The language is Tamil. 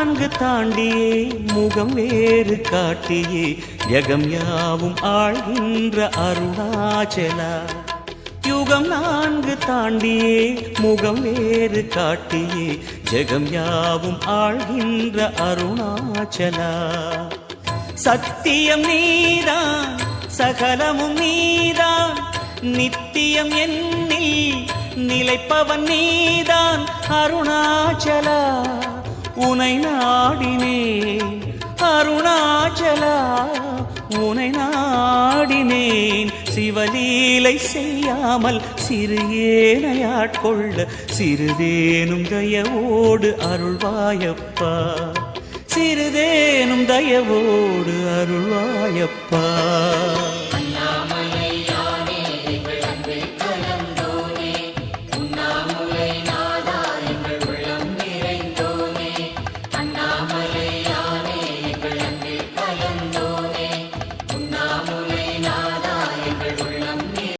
நான்கு தாண்டியே முகம் வேறு காட்டியே யகம் யாவும் ஆழ்கின்ற அருணாச்சலா. யுகம் நான்கு தாண்டியே முகம் வேறு காட்டியே ஜெகம் யாவும் ஆழ்கின்ற அருணாச்சலா. சத்தியம் நீதான் சகலமும் நீதான் நித்தியம் என்னில் நிலைப்பவன் நீதான் அருணாச்சலா. உனை நாடினேன் அருணாச்சலா, உனை நாடினேன். சிவலீலை செய்யாமல் சிறு ஏனையாட்கொள்ள சிறிதேனும் தயவோடு அருள்வாயப்பா, சிறிதேனும் தயவோடு அருள்வாயப்பா.